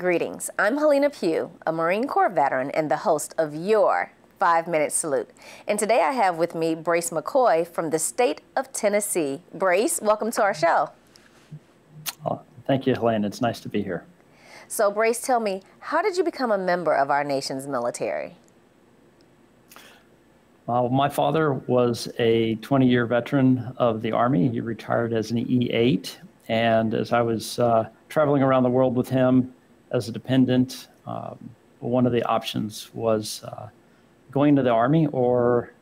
Greetings, I'm Hellena Pugh, a Marine Corps veteran and the host of your 5-Minute Salute. And today I have with me Brace McCoy from the state of Tennessee. Brace, welcome to our show. Thank you, Hellena. It's nice to be here. So Brace, tell me, how did you become a member of our nation's military? My father was a 20-year veteran of the Army. He retired as an E8. And as I was traveling around the world with him as a dependent, one of the options was going to the Army, or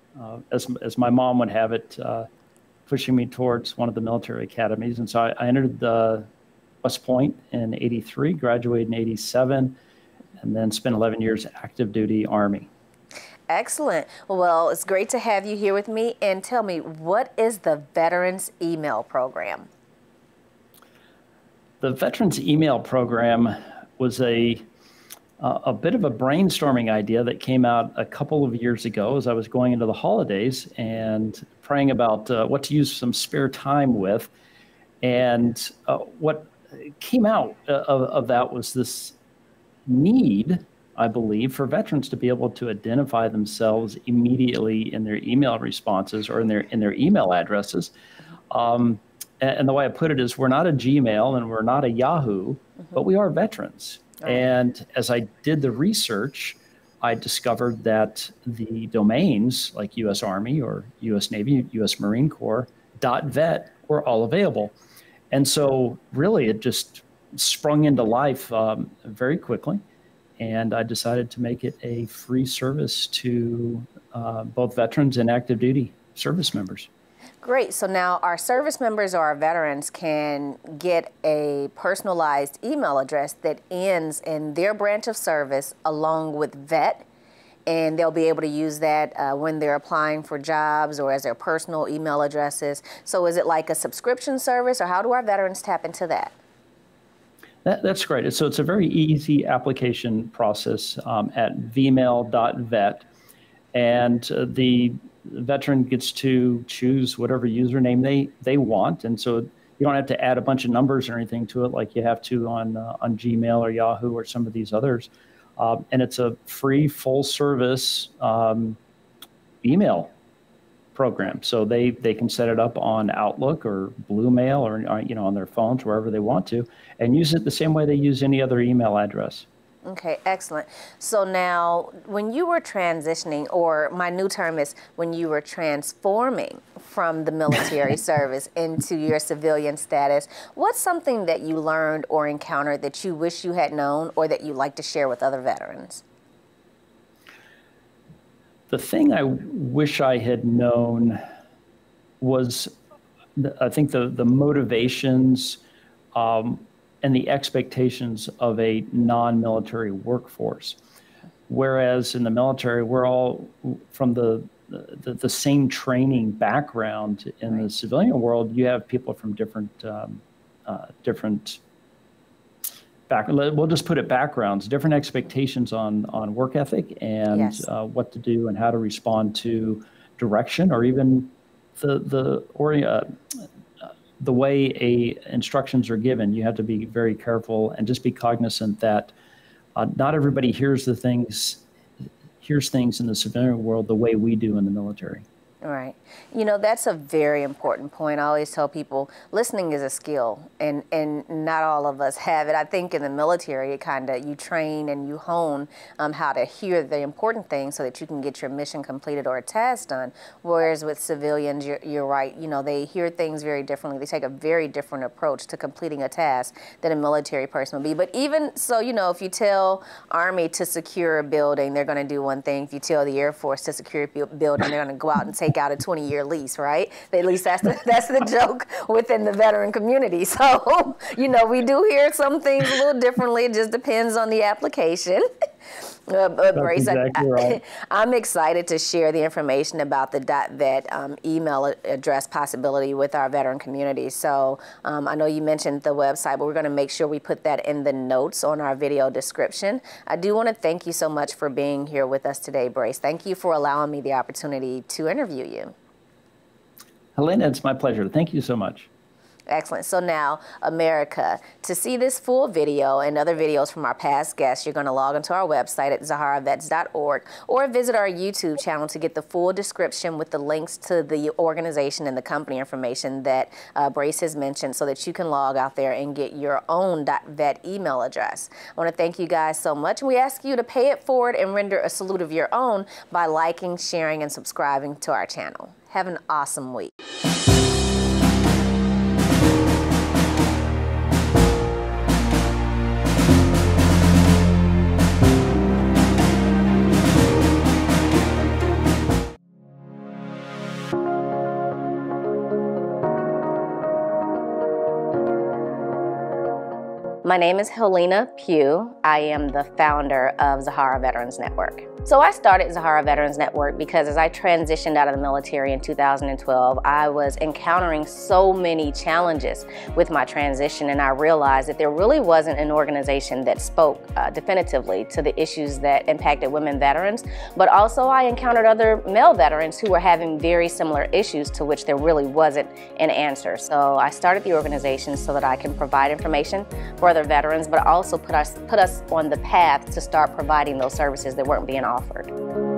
as my mom would have it, pushing me towards one of the military academies. And so I entered the West Point in '83, graduated in '87, and then spent 11 years active duty Army. Excellent. Well, it's great to have you here with me. And tell me, what is the Veterans Email Program? The Veterans Email Program was a bit of a brainstorming idea that came out a couple of years ago as I was going into the holidays and praying about what to use some spare time with. And what came out of that was this need, I believe, for veterans to be able to identify themselves immediately in their email responses or in their email addresses. And the way I put it is, we're not a Gmail and we're not a Yahoo, but we are veterans. Right. And as I did the research, I discovered that the domains like U.S. Army or U.S. Navy, U.S. Marine Corps, .vet were all available. And so really it just sprung into life very quickly. And I decided to make it a free service to both veterans and active duty service members. Great. So now our service members or our veterans can get a personalized email address that ends in their branch of service along with vet, and they'll be able to use that when they're applying for jobs or as their personal email addresses. So is it like a subscription service, or how do our veterans tap into that? That's great. So it's a very easy application process at vmail.vet, and the veteran gets to choose whatever username they want. And so you don't have to add a bunch of numbers or anything to it like you have to on Gmail or Yahoo or some of these others. And it's a free, full-service email program. So they can set it up on Outlook or Blue Mail or on their phones, wherever they want to, and use it the same way they use any other email address. Okay, excellent. So now, when you were transitioning, or my new term is when you were transforming from the military service into your civilian status, what's something that you learned or encountered that you wish you had known or that you'd like to share with other veterans? The thing I wish I had known was, I think, the motivations and the expectations of a non-military workforce. Whereas in the military, we're all from the same training background. In the civilian world, you have people from different we'll just put it backgrounds, different expectations on work ethic and yes, what to do and how to respond to direction, or even the way instructions are given. You have to be very careful and just be cognizant that not everybody hears things in the civilian world the way we do in the military. Right. You know, that's a very important point. I always tell people listening is a skill, and not all of us have it. I think in the military, you train and you hone how to hear the important things so that you can get your mission completed or a task done. Whereas with civilians, you're right, they hear things very differently. They take a very different approach to completing a task than a military person would be. But even so, if you tell Army to secure a building, they're going to do one thing. If you tell the Air Force to secure a building, they're going to go out and take out a 20-year lease, right? At least that's the joke within the veteran community. So, we do hear some things a little differently. It just depends on the application. Brace, exactly right. I'm excited to share the information about the .vet email address possibility with our veteran community. So I know you mentioned the website, but we're going to make sure we put that in the notes on our video description. I do want to thank you so much for being here with us today, Brace. Thank you for allowing me the opportunity to interview you. Hellena, it's my pleasure. Thank you so much. Excellent. So now, America, to see this full video and other videos from our past guests, you're going to log onto our website at ZaharaVets.org or visit our YouTube channel to get the full description with the links to the organization and the company information that Brace has mentioned so that you can log out there and get your own .vet email address. I want to thank you guys so much. We ask you to pay it forward and render a salute of your own by liking, sharing, and subscribing to our channel. Have an awesome week. My name is Hellena Pugh. I am the founder of Zahara Veterans Network. So I started Zahara Veterans Network because as I transitioned out of the military in 2012, I was encountering so many challenges with my transition, and I realized that there really wasn't an organization that spoke definitively to the issues that impacted women veterans, but also I encountered other male veterans who were having very similar issues to which there really wasn't an answer. So I started the organization so that I can provide information for other veterans, but also put us on the path to start providing those services that weren't being offered.